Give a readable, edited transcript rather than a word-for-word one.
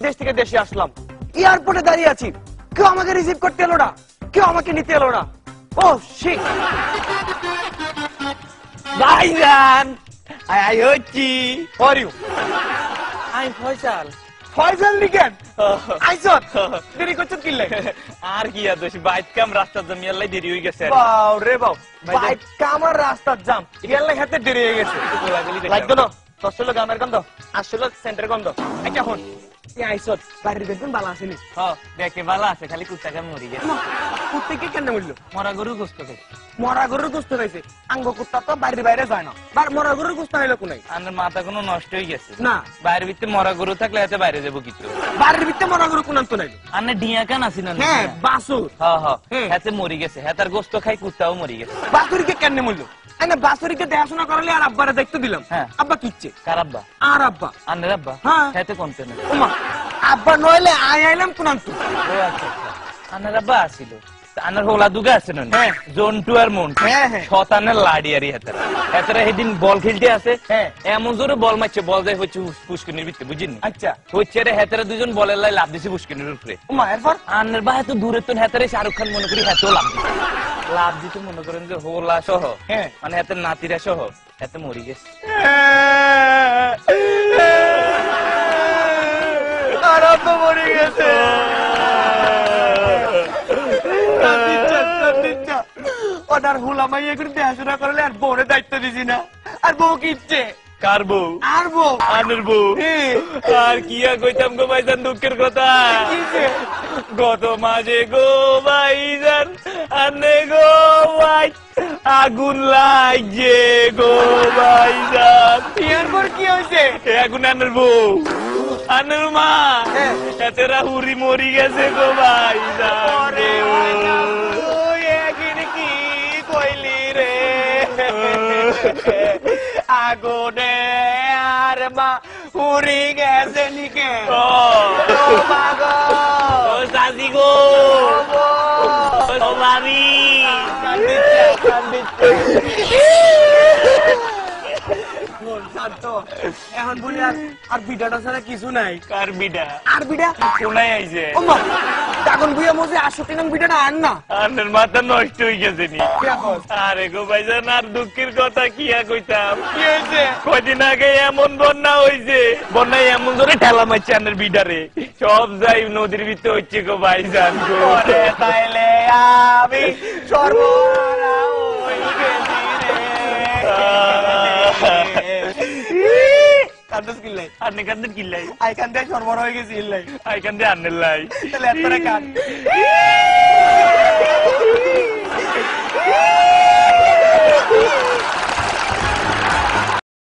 দেশ থেকে দেশে আসলাম, এয়ারপোর্টে দাঁড়িয়ে আছি, কেউ আমাকে রিসিভ করতে এলো না, কেউ আমাকে নিতে এলো না। ও শিট ভাইজান আই হচ্ছি for you. I Faisal. Faisal লিখেন আইসত দেরি করছেন কি লাগে? আর কি আদোষ বাইক কাম রাস্তা জমি আল্লাহ দেরি হয়ে গেছে। বাও রে বাও, বাইক কামার রাস্তার জাম ইয়ার লাগে হাতে দেরি হয়ে গেছে। লাগতো না তসলো গামের গন্ধ, আসলে সেন্টার গন্ধ। আচ্ছা হন আইসত বাড়ির বেতন বালা আসেনি? দেখে ভালো আছে, খালি কুত্তাকে মরি গেছে। কুত্তে কেন মরল? মরা গরু গোস্ত খাই। মরা গরুর গোস্ত খাইছে, আঙ্গ কুত্তা তো বাড়ির বাইরে যায় না, মরা গরুর গোস্ত হইলো কোনাই? আমার মাথা কোনো নষ্ট হয়ে গেছে না, বাইরের ভিতরে মরা গরু থাকলে এতে বাইরে যাবো কিছু। বাড়ির ভিতরে মরা গরু কোনান তো নাই? আনে ডিয়া কান আছি না? হ্যাঁ বাসুর। হাতে মরি গেছে, হাতার গোস্ত খাই কুত্তাও মরি গেছে। বাসুরিকে কেন মরল? আইনা বাসুরিকে দেখাশোনা করলে আর আব্বারে দেখতে দিলাম। আব্বা কিচ্ছে? কার আব্বা? আর আব্বা আনের আব্বা? হ্যাঁ হাতে কোনতে না ওমা আব্বা নইলে আইলাম কোনান তো? ও আচ্ছা আনের আব্বা আসিল। আনার হোলা দুগা আছে না? জন্টু আর মন্টু শতানের লাড়িয়ারি হাতারা হাতারা সেদিন বল খেলতে আছে, এমন জোরে বল মারছে, বল যায় হচ্ছে পুষ্কিনির ভিতরে, বুঝিনি? আচ্ছা হচ্ছে রে হাতারা দুজন বলের লাই লাভ দিছে পুষ্কিনির উপরে। এরপর আনের বা এত দূরে তো হাতারে শাহরুখ খান মনে করি হাতেও লাভ দিতে মনে করেন যে হোলা সহ মানে হাতের নাতিরা সহ হাতে মরি গেছে। আর আব্বা মরে গেছে। ওনার হুলামাই এগুলো দেখাশোনা করলে আর বউরে দায়িত্ব দিছি না, আর বউ কিচ্ছে? কার বউ? আর বউ আনের বউ। আর কি আর কইতাম গো ভাইজান দুঃখের কথা, গত মাঝে গো ভাইজান আনে গো ভাই আগুন লাগছে গো ভাইজান। এরপর কি হয়েছে? আগুন আনের বউ আনের মা এতেরা হুরি মরি গেছে গো ভাইজান। কি কইলি রে? আগুনে আর মা উড়ি গেছে নিকে? সাজি গো ভাবি এখন বলি আর বিডাটা ছাড়া কিছু নাই। কার বিডা? আর বিডা কোনায় আইছে? তখন বুয়া মজে 68 নং বিডাটা আন না। আনের মাথা নষ্ট হয়ে গেছে নি। আরে গো ভাইজান আর দুঃখের কথা কি আর কইতাম। কি হয়েছে? কয়দিন আগে এমন বন্যা হয়েছে, বন্যায় এমন ধরে ঠেলা মারছে আনের বিডারে, সব যাই নদীর ভিতরে হচ্ছে গো ভাইজান গো। তাইলে আমি সর্বহারা হয়ে গেছি রে। কান্দস কিল্লাই আনে কান্দের কিল্লাই আই কান্দে সর্বহারা হয়ে গেছি ইল্লাই আই কান্দে আনের লাই তাহলে এত কান